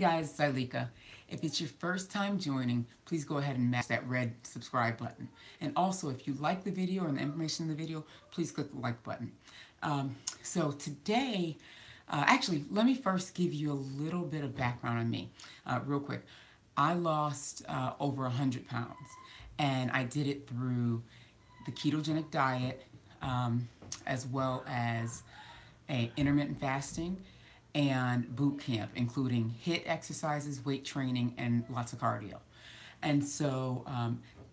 Guys, it's Zylika. If it's your first time joining, please go ahead and mash that red subscribe button. And also, if you like the video and the information in the video, please click the like button. So today, actually, let me first give you a little bit of background on me, real quick. I lost over 100 pounds, and I did it through the ketogenic diet, as well as intermittent fasting and boot camp, including HIIT exercises, weight training, and lots of cardio. And so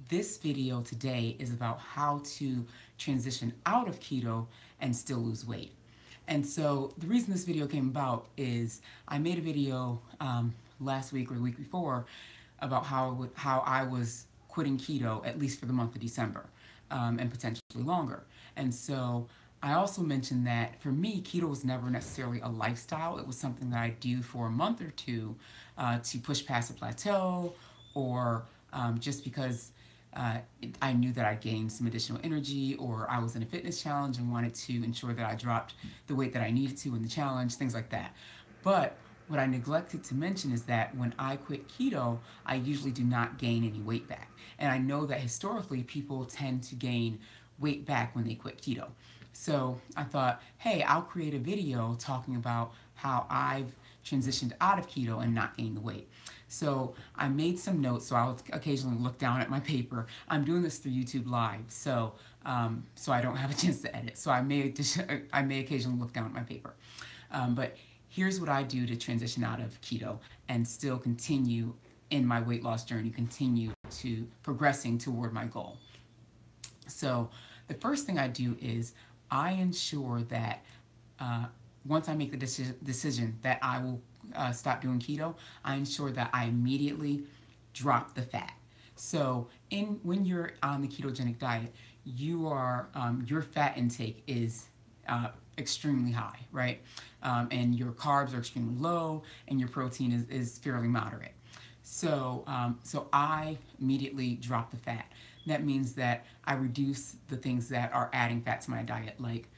this video today is about how to transition out of keto and still lose weight. And so the reason this video came about is I made a video last week or the week before about how I was quitting keto, at least for the month of December, and potentially longer. And so I also mentioned that for me, keto was never necessarily a lifestyle. It was something that I do for a month or two to push past a plateau, or just because I knew that I'd gained some additional energy, or I was in a fitness challenge and wanted to ensure that I dropped the weight that I needed to in the challenge, things like that. But what I neglected to mention is that when I quit keto, I usually do not gain any weight back. And I know that historically people tend to gain weight back when they quit keto. So I thought, hey, I'll create a video talking about how I've transitioned out of keto and not gained the weight. So I made some notes, so I'll occasionally look down at my paper. I'm doing this through YouTube Live, so I don't have a chance to edit. So I may occasionally look down at my paper. But here's what I do to transition out of keto and still continue in my weight loss journey, continue to progressing toward my goal. So the first thing I do is I ensure that once I make the decision that I will stop doing keto, I ensure that I immediately drop the fat. So when you're on the ketogenic diet, your fat intake is extremely high, right? And your carbs are extremely low, and your protein is fairly moderate. So I immediately drop the fat. That means that I reduce the things that are adding fat to my diet, like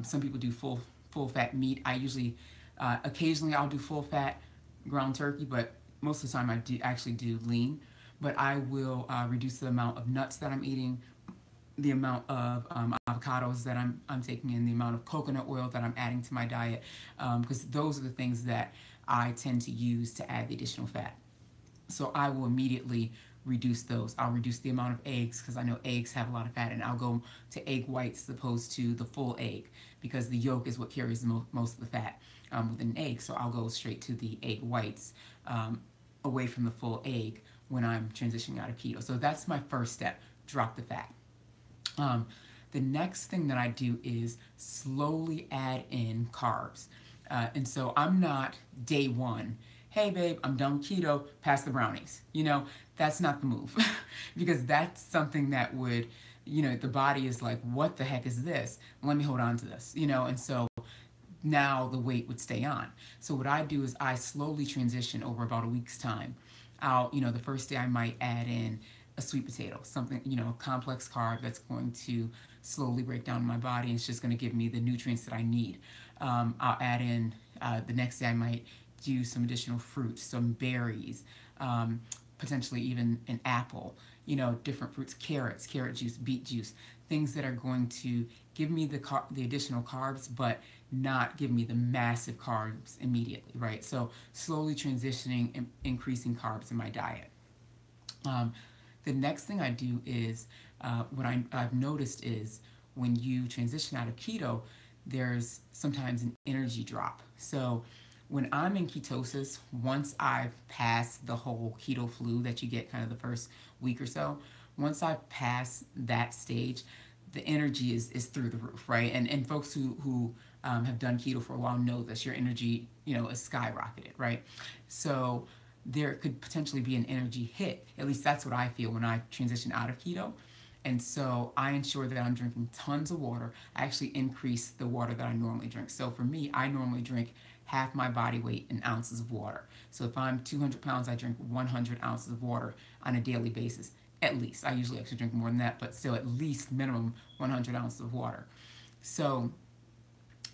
some people do full fat meat. I usually, occasionally I'll do full fat ground turkey, but most of the time I actually do lean. But I will reduce the amount of nuts that I'm eating, the amount of avocados that I'm taking in, the amount of coconut oil that I'm adding to my diet, because those are the things that I tend to use to add the additional fat. So I will immediately reduce those. I'll reduce the amount of eggs because I know eggs have a lot of fat, and I'll go to egg whites as opposed to the full egg because the yolk is what carries most of the fat within an egg. So I'll go straight to the egg whites away from the full egg when I'm transitioning out of keto. So that's my first step, drop the fat. The next thing that I do is slowly add in carbs. And so I'm not day one, hey babe, I'm done with keto, pass the brownies. That's not the move because that's something that would, the body is like, what the heck is this? Let me hold on to this, and so now the weight would stay on. So what I do is I slowly transition over about a week's time. The first day I might add in a sweet potato, something, a complex carb that's going to slowly break down my body and it's just going to give me the nutrients that I need. I'll add in, the next day I might do some additional fruits, some berries, potentially even an apple, different fruits, carrots, carrot juice, beet juice, things that are going to give me the additional carbs, but not give me the massive carbs immediately, right? So slowly transitioning and increasing carbs in my diet. The next thing I do is, what I've noticed is when you transition out of keto, there's sometimes an energy drop. So when I'm in ketosis, once I've passed the whole keto flu that you get kind of the first week or so, once I've passed that stage, the energy is through the roof, right? And folks who have done keto for a while know this, your energy, is skyrocketed, right? So there could potentially be an energy hit. At least that's what I feel when I transition out of keto. And so I ensure that I'm drinking tons of water. I actually increase the water that I normally drink. So for me, I normally drink half my body weight in ounces of water. So if I'm 200 pounds, I drink 100 ounces of water on a daily basis, at least. I usually actually drink more than that, but still at least minimum 100 ounces of water. So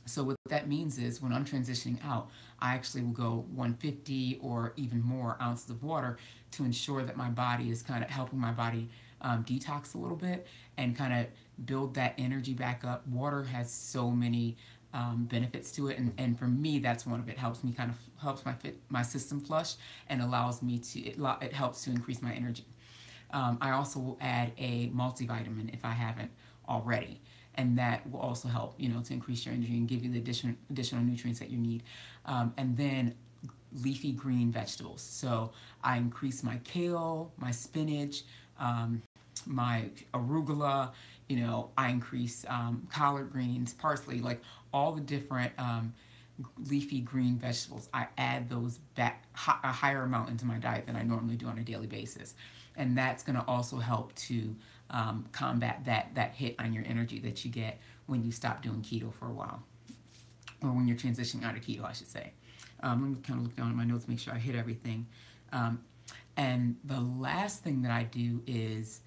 So what that means is when I'm transitioning out, I actually will go 150 or even more ounces of water to ensure that my body is kind of helping my body detox a little bit and kind of build that energy back up. Water has so many benefits to it, and for me, that's one of it. Helps me kind of helps my system flush and allows me to it helps to increase my energy. I also will add a multivitamin if I haven't already, and that will also help, to increase your energy and give you the additional nutrients that you need. And then leafy green vegetables. So I increase my kale, my spinach, my arugula. I increase collard greens, parsley, like all the different leafy green vegetables. I add those back a higher amount into my diet than I normally do on a daily basis, and that's going to also help to combat that hit on your energy that you get when you stop doing keto for a while, or when you're transitioning out of keto, I should say. Let me kind of look down at my notes, make sure I hit everything. And the last thing that I do is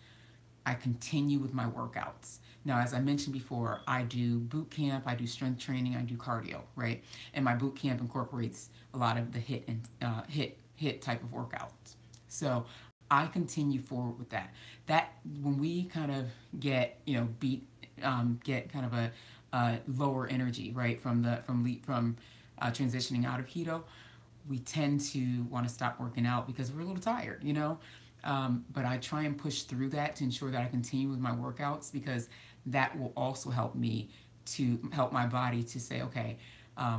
I continue with my workouts. Now, as I mentioned before, I do boot camp, I do strength training, I do cardio, right? And my boot camp incorporates a lot of the HIIT and HIIT type of workouts. So I continue forward with that. That when we kind of get get kind of a lower energy, right, from transitioning out of keto, we tend to want to stop working out because we're a little tired. But I try and push through that to ensure that I continue with my workouts, because that will also help me to help my body to say, okay,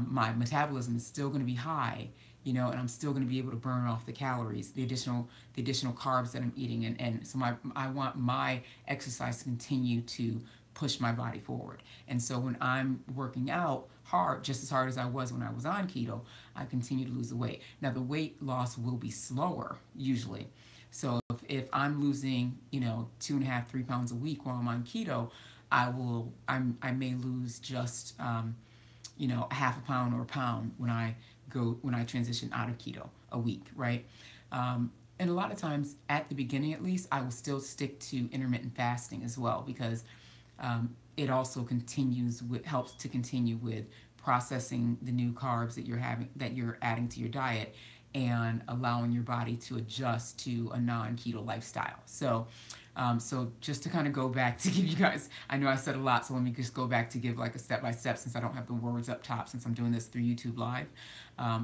my metabolism is still going to be high, and I'm still going to be able to burn off the calories, the additional carbs that I'm eating, and so I want my exercise to continue to push my body forward. And so when I'm working out hard, just as hard as I was when I was on keto, I continue to lose the weight. Now the weight loss will be slower usually. So if I'm losing, 2.5, 3 pounds a week while I'm on keto, I may lose just, a half a pound or a pound when I transition out of keto a week, right? And a lot of times, at the beginning at least, I will still stick to intermittent fasting as well, because it also helps to continue with processing the new carbs that you're adding to your diet, and allowing your body to adjust to a non-keto lifestyle. So just to kind of go back to give you guys, I know I said a lot, so let me just go back to give like a step-by-step, since I don't have the words up top, since I'm doing this through YouTube Live.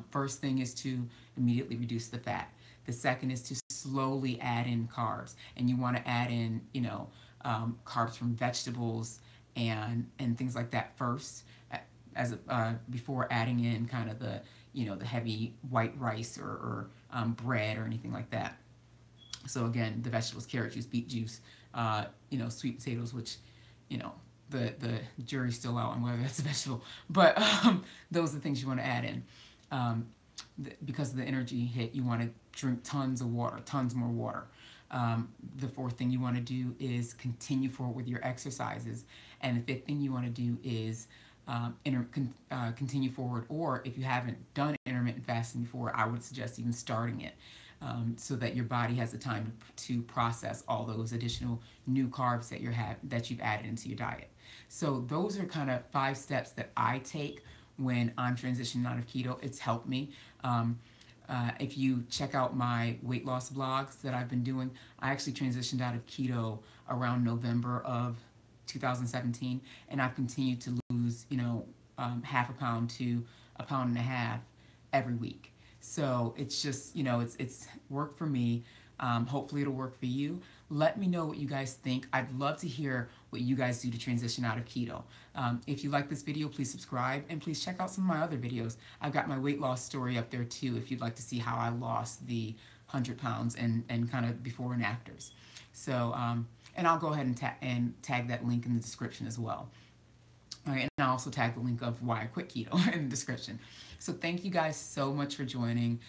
First thing is to immediately reduce the fat. The second is to slowly add in carbs, and you want to add in, carbs from vegetables and things like that first, before adding in kind of the heavy white rice or bread or anything like that. So again, the vegetables: carrot juice, beet juice, sweet potatoes, which, the jury's still out on whether that's a vegetable, but those are the things you want to add in. Because of the energy hit, you want to drink tons of water, tons more water. The fourth thing you want to do is continue forward with your exercises, and the fifth thing you want to do is continue forward, or if you haven't done intermittent fasting before, I would suggest even starting it, so that your body has the time to process all those additional new carbs that you've added into your diet. So those are kind of 5 steps that I take when I'm transitioning out of keto. It's helped me. If you check out my weight loss vlogs that I've been doing, I actually transitioned out of keto around November of 2017, and I've continued to lose, half a pound to a pound and a half every week. So it's just, it's worked for me. Hopefully it'll work for you. Let me know what you guys think. I'd love to hear what you guys do to transition out of keto. If you like this video, please subscribe, and please check out some of my other videos. I've got my weight loss story up there too, if you'd like to see how I lost the 100 pounds and kind of before and afters. So, and I'll go ahead and tag that link in the description as well. All right, and I'll also tag the link of why I quit keto in the description. So thank you guys so much for joining.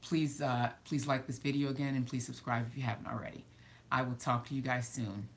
Please like this video again, and please subscribe if you haven't already. I will talk to you guys soon.